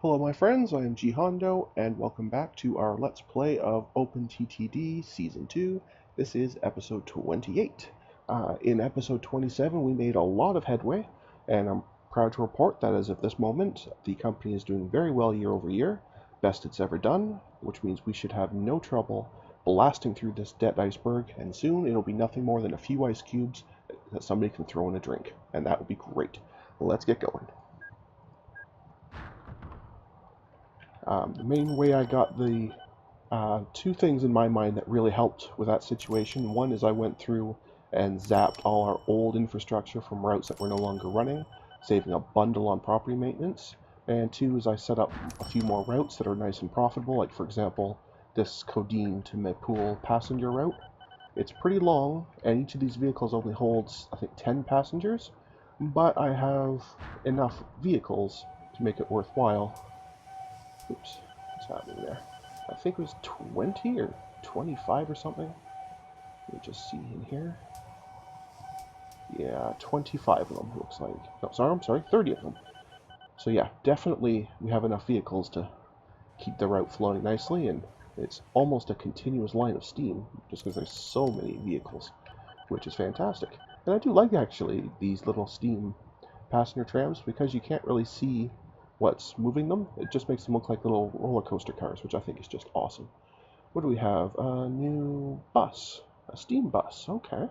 Hello my friends, I am G Hondo, and welcome back to our Let's Play of OpenTTD Season 2. This is episode 28. In episode 27 we made a lot of headway, and I'm proud to report that as of this moment, the company is doing very well year over year, best it's ever done, which means we should have no trouble blasting through this debt iceberg, and soon it'll be nothing more than a few ice cubes that somebody can throw in a drink, and that would be great. Let's get going. The main way I got the two things in my mind that really helped with that situation. One is I went through and zapped all our old infrastructure from routes that were no longer running, saving a bundle on property maintenance. And two is I set up a few more routes that are nice and profitable, like for example, this Codine to Mepul passenger route. It's pretty long, and each of these vehicles only holds, I think, 10 passengers, but I have enough vehicles to make it worthwhile. Oops, what's happening there? I think it was 20 or 25 or something. Let me just see in here. Yeah, 25 of them, looks like. No, sorry, I'm sorry, 30 of them. So yeah, definitely we have enough vehicles to keep the route flowing nicely, and it's almost a continuous line of steam, just because there's so many vehicles, which is fantastic. And I do like, actually, these little steam passenger trams, because you can't really see what's moving them. It just makes them look like little roller coaster cars, which I think is just awesome. What do we have? A new bus. A steam bus. Okay.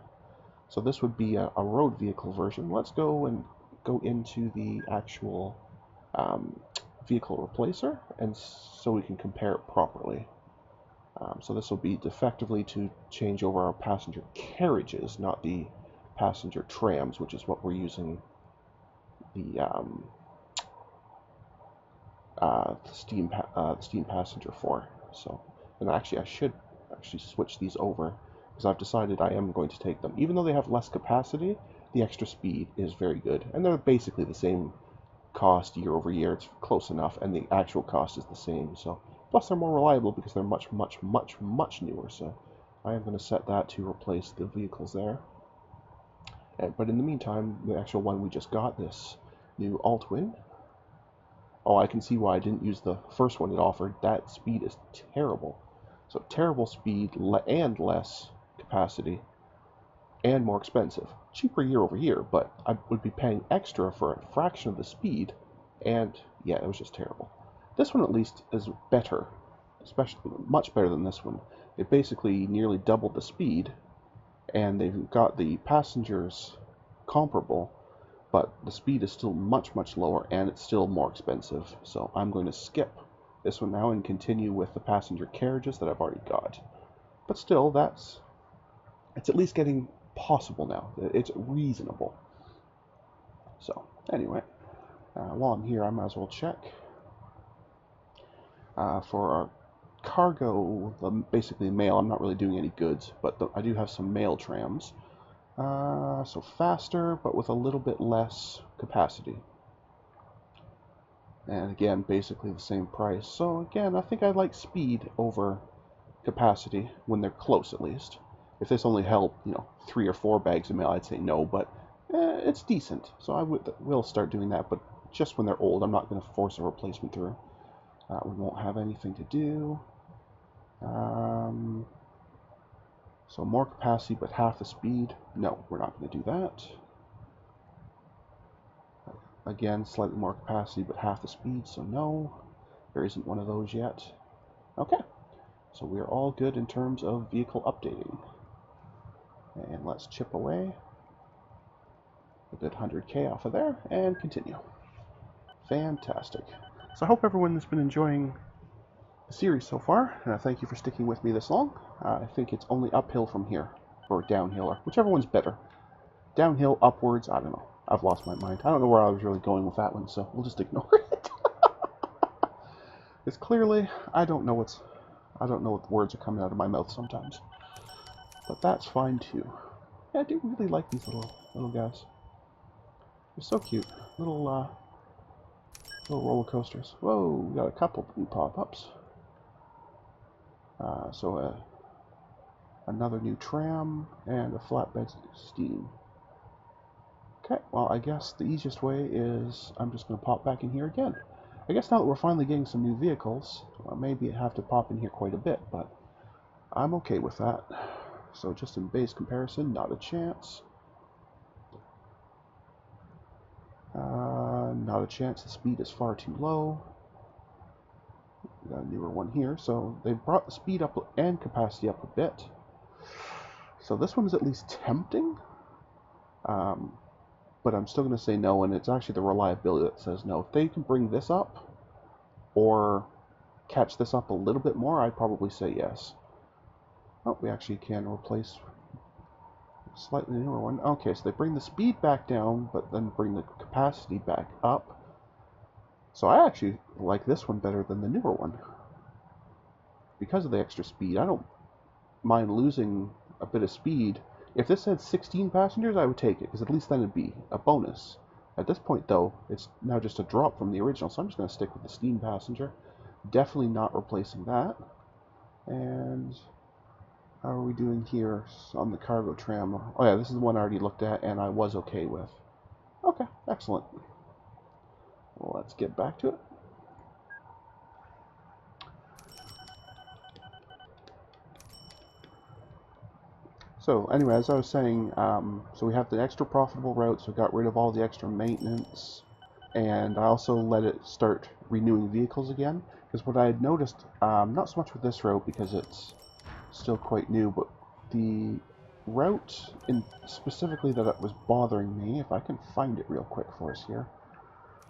So this would be a road vehicle version. Let's go into the actual um, vehicle replacer, and so we can compare it properly. So this will be effectively to change over our passenger carriages, not the passenger trams, which is what we're using the steam passenger for. So, and actually, I should actually switch these over, because I've decided I am going to take them. Even though they have less capacity, the extra speed is very good, and they're basically the same cost year over year. It's close enough, and the actual cost is the same. So, plus they're more reliable because they're much, much, much, much newer. So, I am going to set that to replace the vehicles there. But in the meantime, the actual one we just got, this new Altwin. Oh, I can see why I didn't use the first one it offered. That speed is terrible. So terrible speed and less capacity and more expensive. Cheaper year over year, but I would be paying extra for a fraction of the speed, and yeah, it was just terrible. This one at least is better, especially much better than this one. It basically nearly doubled the speed, and they've got the passengers comparable, but the speed is still much, much lower, and it's still more expensive. So I'm going to skip this one now and continue with the passenger carriages that I've already got. But still, it's at least getting possible now. It's reasonable. So anyway, while I'm here, I might as well check for our cargo, basically mail. I'm not really doing any goods, but I do have some mail trams. So faster, but with a little bit less capacity. And again, basically the same price. So again, I think I like speed over capacity when they're close, at least. If this only held, 3 or 4 bags of mail, I'd say no, but it's decent. So I will start doing that, but just when they're old. I'm not going to force a replacement through. We won't have anything to do. So more capacity, but half the speed. No, we're not going to do that. Again, slightly more capacity, but half the speed, so no. There isn't one of those yet. Okay, so we're all good in terms of vehicle updating. And let's chip away a good 100k off of there, and continue. Fantastic. So I hope everyone has been enjoying the series so far, and I thank you for sticking with me this long. I think it's only uphill from here, or downhill, or whichever one's better. Downhill, upwards, I don't know. I've lost my mind. I don't know where I was really going with that one, so we'll just ignore it. It's clearly, I don't know what words are coming out of my mouth sometimes. But that's fine too. Yeah, I do really like these little guys. They're so cute. Little roller coasters. Whoa, we got a couple new pop-ups. So another new tram and a flatbed steam. Okay, well I guess the easiest way is I'm just going to pop back in here again. I guess now that we're finally getting some new vehicles, well, maybe I have to pop in here quite a bit, but I'm okay with that. So just in base comparison, not a chance. Not a chance. The speed is far too low. We got a newer one here, so they've brought the speed up and capacity up a bit. So this one is at least tempting, but I'm still going to say no, and it's actually the reliability that says no. If they can bring this up or catch this up a little bit more, I'd probably say yes. Oh, we actually can replace a slightly newer one. Okay, so they bring the speed back down, but then bring the capacity back up. So I actually like this one better than the newer one. Because of the extra speed, I don't mind losing a bit of speed. If this had 16 passengers, I would take it, because at least then it'd be a bonus. At this point, though, it's now just a drop from the original, so I'm just going to stick with the steam passenger. Definitely not replacing that. And how are we doing here on the cargo tram? Oh yeah, this is the one I already looked at and I was okay with. Okay, excellent. Well, let's get back to it. So anyway, as I was saying, so we have the extra profitable routes, we got rid of all the extra maintenance, and I also let it start renewing vehicles again, because what I had noticed, not so much with this route because it's still quite new, but the route specifically that was bothering me, if I can find it real quick for us here,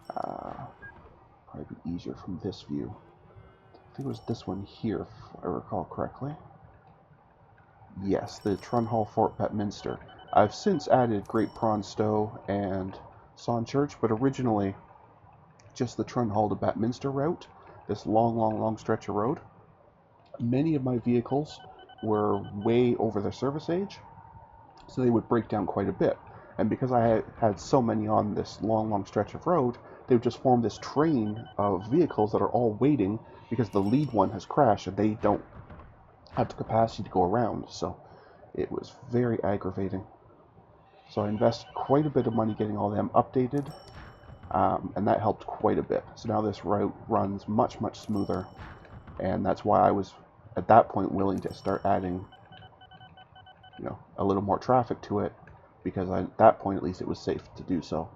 probably be easier from this view. I think it was this one here, if I recall correctly. Yes, the Trunhall Fort Bettminster. I've since added Great Prawn Stowe and Sawchurch, but originally just the Trunhall to Bettminster route, this long stretch of road. Many of my vehicles were way over their service age, so they would break down quite a bit. And because I had so many on this long stretch of road, they would just form this train of vehicles that are all waiting because the lead one has crashed and they don't have the capacity to go around, so it was very aggravating. So I invested quite a bit of money getting all them updated, and that helped quite a bit. So now this route runs much smoother, and that's why I was at that point willing to start adding, a little more traffic to it, because at that point at least it was safe to do so.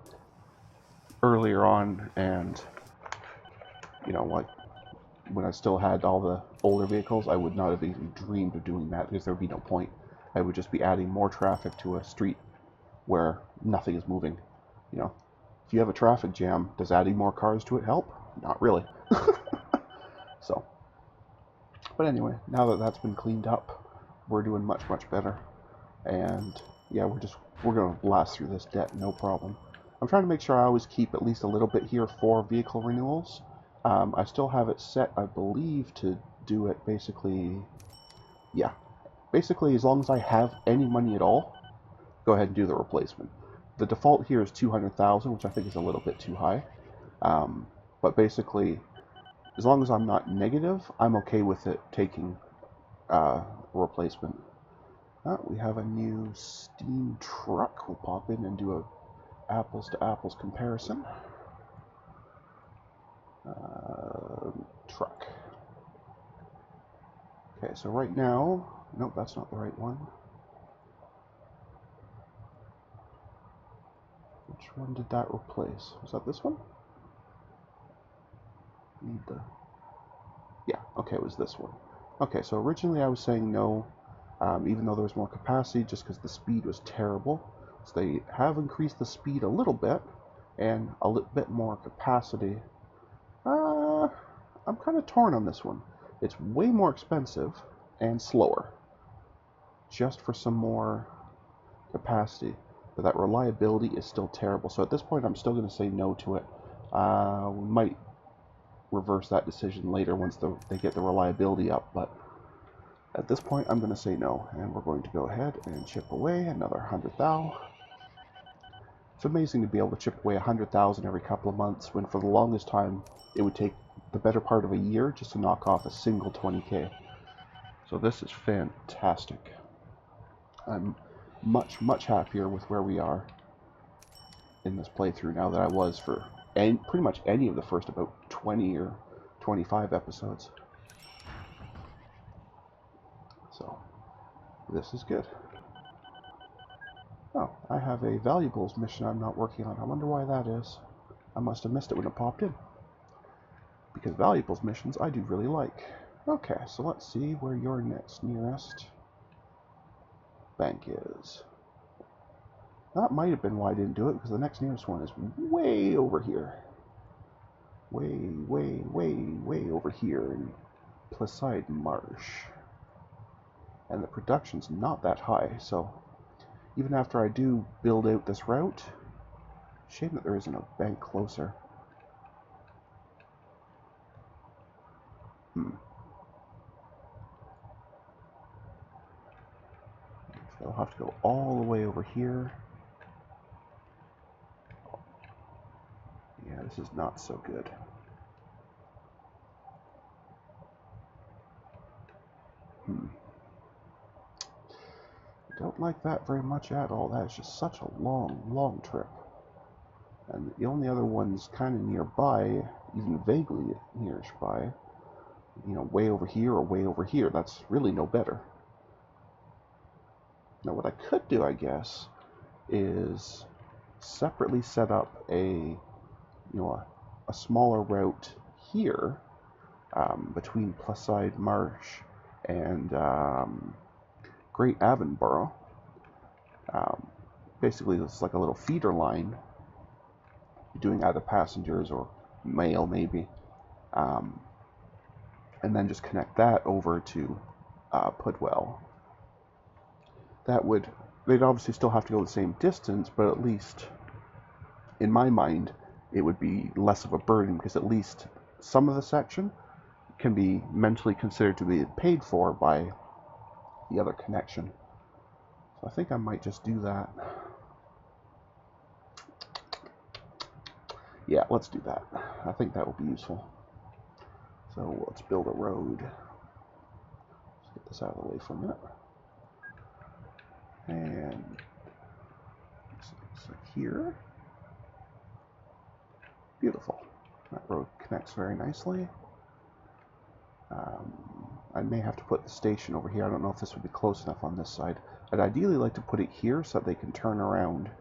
Earlier on, and like when I still had all the older vehicles, I would not have even dreamed of doing that because there would be no point. I would just be adding more traffic to a street where nothing is moving. If you have a traffic jam, does adding more cars to it help? Not really. So, but anyway, now that that's been cleaned up, we're doing much better. And yeah, we're gonna blast through this debt, no problem. I'm trying to make sure I always keep at least a little bit here for vehicle renewals. I still have it set, I believe, to do it basically, yeah. Basically, as long as I have any money at all, go ahead and do the replacement. The default here is 200,000, which I think is a little bit too high. But basically, as long as I'm not negative, I'm okay with it taking a replacement. We have a new steam truck. We'll pop in and do a apples to apples comparison. Truck. Okay, so right now, nope, that's not the right one. Which one did that replace? Was that this one? Yeah, okay, it was this one. Okay, so originally I was saying no, even though there was more capacity, just because the speed was terrible. So they have increased the speed a little bit, and a little bit more capacity. I'm kind of torn on this one. It's way more expensive and slower, just for some more capacity. But that reliability is still terrible. So at this point, I'm still going to say no to it. We might reverse that decision later once they get the reliability up, but at this point, I'm going to say no. And we're going to go ahead and chip away another 100,000. It's amazing to be able to chip away 100,000 every couple of months, when for the longest time, it would take the better part of a year just to knock off a single 20K. So this is fantastic. I'm much happier with where we are in this playthrough now than I was for and pretty much any of the first about 20 or 25 episodes. So this is good. Oh, I have a valuables mission I'm not working on. I wonder why that is. I must have missed it when it popped in. Because valuables missions I do really like. Okay, so let's see where your nearest bank is. That might have been why I didn't do it, because the next nearest one is way over here. Way over here in Placide Marsh. And the production's not that high, so even after I do build out this route, shame that there isn't a bank closer. So I'll have to go all the way over here. Yeah, this is not so good. Don't like that very much at all. That is just such a long trip. And the only other ones kind of nearby, even vaguely nearby, you know, way over here or way over here. That's really no better. Now what I could do, I guess, is separately set up a smaller route here between Placide Marsh and Great Avonborough. Basically, it's like a little feeder line, doing either passengers or mail maybe, and then just connect that over to Pudwell. They'd obviously still have to go the same distance, but at least, in my mind, it would be less of a burden, because at least some of the section can be mentally considered to be paid for by the other connection. So I think I might just do that. Yeah, let's do that. I think that will be useful. So let's build a road. Let's get this out of the way for a minute. And so here. Beautiful. That road connects very nicely. I may have to put the station over here. I don't know if this would be close enough on this side. I'd ideally like to put it here so that they can turn around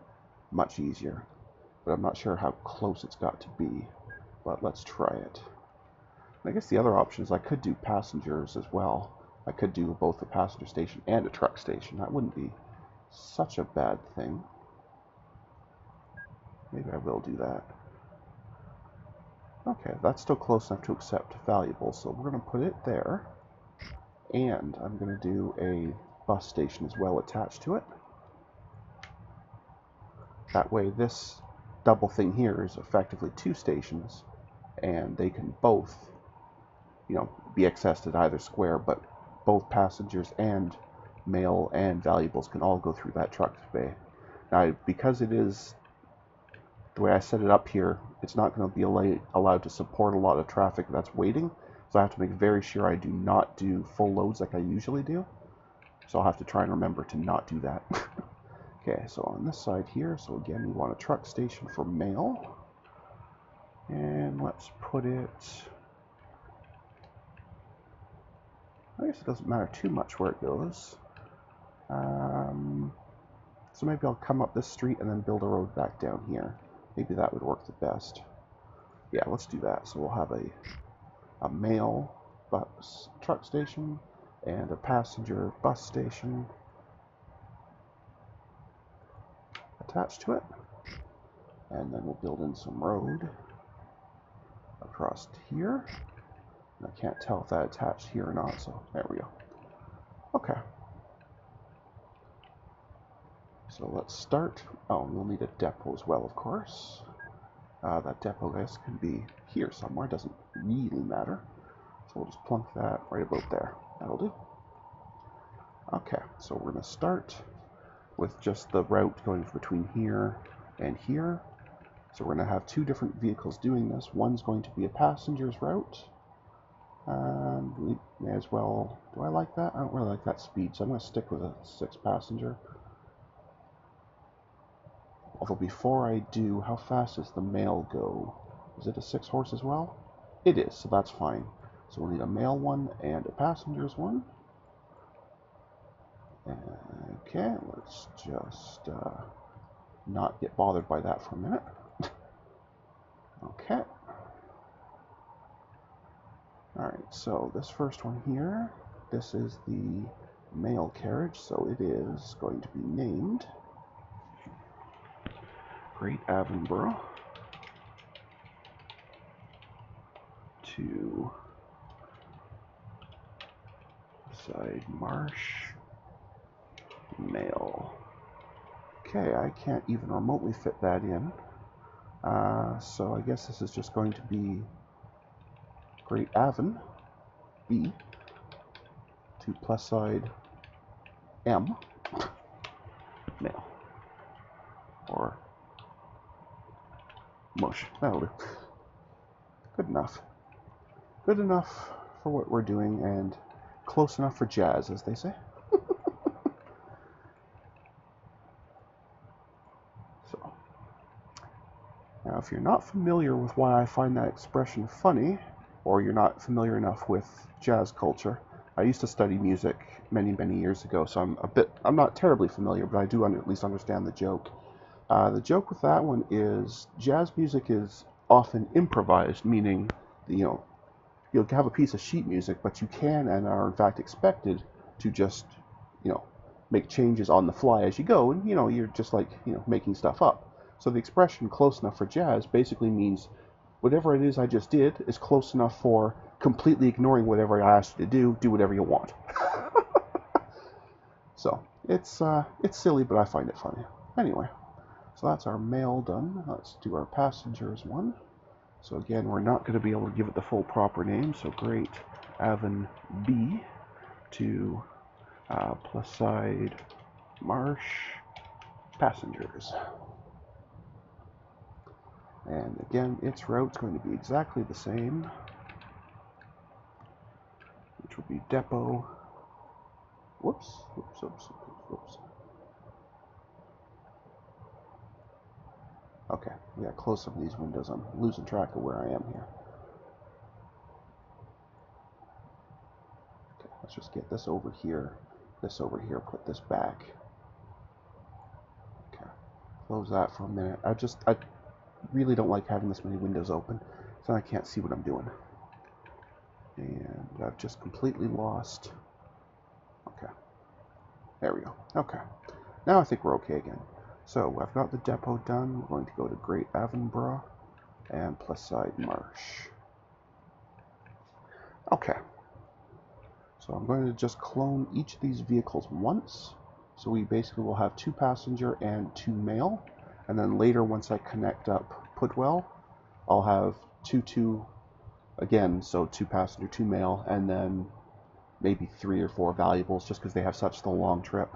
much easier. But I'm not sure how close it's got to be. But let's try it. And I guess the other option is I could do passengers as well. I could do both a passenger station and a truck station. That wouldn't be such a bad thing. Maybe I will do that. Okay, that's still close enough to accept valuables, so we're going to put it there. And I'm going to do a bus station as well attached to it. That way this double thing here is effectively two stations, and they can both, be accessed at either square, but both passengers and mail and valuables can all go through that truck bay. Now, because it is the way I set it up here, it's not going to be allowed to support a lot of traffic that's waiting, so I have to make very sure I do not do full loads like I usually do. So I'll have to try and remember to not do that. Okay, so on this side here, so again, we want a truck station for mail. And let's put it... I guess it doesn't matter too much where it goes. So maybe I'll come up this street and then build a road back down here. Maybe that would work the best. Yeah, let's do that. So we'll have a mail bus truck station and a passenger bus station attached to it. And then we'll build in some road across here. And I can't tell if that attached here or not, so there we go. Okay. So let's start. Oh, we'll need a depot as well, of course. That depot, I guess, can be here somewhere. It doesn't really matter. So we'll just plunk that right about there. That'll do. Okay, so we're going to start with just the route going between here and here. So we're going to have two different vehicles doing this. One's going to be a passenger's route. We may as well... Do I like that? I don't really like that speed, so I'm going to stick with a 6-passenger. Although before I do, how fast does the mail go? Is it a 6-horse as well? It is, so that's fine. So we'll need a mail one and a passengers one. Okay, let's just not get bothered by that for a minute. Okay. Alright, so this first one here, this is the mail carriage, so it is going to be named Great Avonborough to Side Marsh Mail. Okay, I can't even remotely fit that in. So I guess this is just going to be Great Avon B to plus side M mail. Or mush. That'll do. Good enough. Good enough for what we're doing and close enough for jazz, as they say. So, now if you're not familiar with why I find that expression funny, or you're not familiar enough with jazz culture, I used to study music many, many years ago, so I'm not terribly familiar, but I do at least understand the joke. The joke with that one is jazz music is often improvised, meaning, you'll have a piece of sheet music, but you can and are in fact expected to just, make changes on the fly as you go, and, you're just like, making stuff up. So the expression close enough for jazz basically means whatever it is I just did is close enough for completely ignoring whatever I asked you to do whatever you want. So, it's silly, but I find it funny. Anyway, so that's our mail done. Let's do our passengers one. So again, we're not going to be able to give it the full proper name, so Great Avon B to plus side Marsh Passengers. And again, its route's going to be exactly the same, which will be depot. Whoops. Okay, we got close up these windows. I'm losing track of where I am here. Okay, let's just get this over here, put this back. Okay, close that for a minute. I really don't like having this many windows open, so I can't see what I'm doing. And I've just completely lost. Okay, there we go. Okay, now I think we're okay again. So I've got the depot done. We're going to go to Great Avonborough and plus side Marsh. Okay, so I'm going to just clone each of these vehicles once. So we basically will have 2 passenger and 2 mail. And then later, once I connect up Putwell, I'll have 2 again, so 2 passenger, 2 mail, and then maybe 3 or 4 valuables, just because they have such the long trip,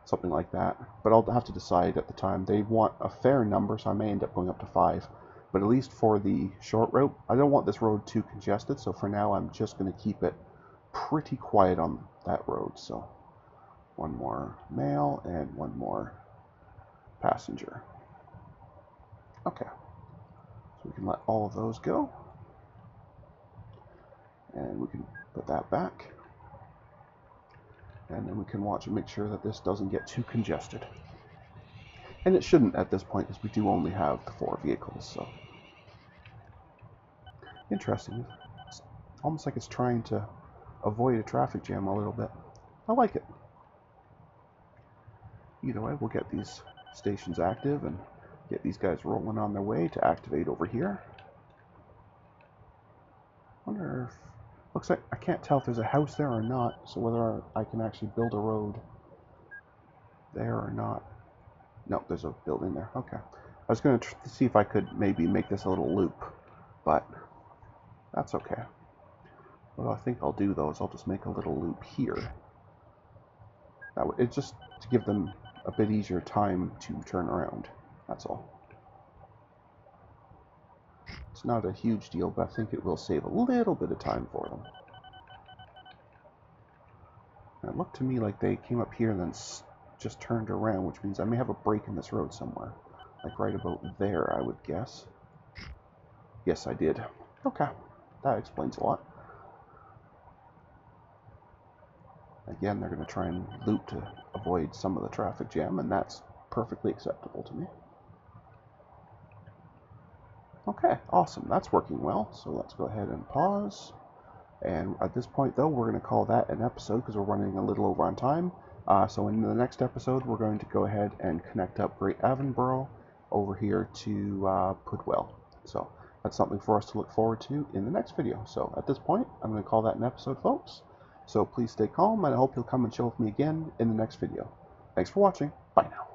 something like that. But I'll have to decide at the time. They want a fair number, so I may end up going up to 5. But at least for the short route, I don't want this road too congested, so for now I'm just going to keep it pretty quiet on that road. So 1 more mail and 1 more passenger. Okay, so we can let all of those go. And we can put that back. And then we can watch and make sure that this doesn't get too congested. And it shouldn't at this point, because we do only have the 4 vehicles, so. Interesting. It's almost like it's trying to avoid a traffic jam a little bit. I like it. Either way, we'll get these stations active and get these guys rolling on their way to activate over here. Wonder if... Looks like I can't tell if there's a house there or not, so whether I can actually build a road there or not. No, there's a building there. Okay. I was going to see if I could maybe make this a little loop, but that's okay. What I think I'll do, though, is I'll just make a little loop here. It's just to give them a bit easier time to turn around. That's all. It's not a huge deal, but I think it will save a little bit of time for them. And it looked to me like they came up here and then just turned around, which means I may have a break in this road somewhere. Like right about there, I would guess. Yes, I did. Okay, that explains a lot. Again, they're going to try and loop to avoid some of the traffic jam, and that's perfectly acceptable to me. Okay, awesome. That's working well. So let's go ahead and pause. And at this point, though, we're going to call that an episode because we're running a little over on time. So in the next episode, we're going to go ahead and connect up Great Avonboro over here to Pudwell. So that's something for us to look forward to in the next video. So at this point, I'm going to call that an episode, folks. So please stay calm, and I hope you'll come and chill with me again in the next video. Thanks for watching. Bye now.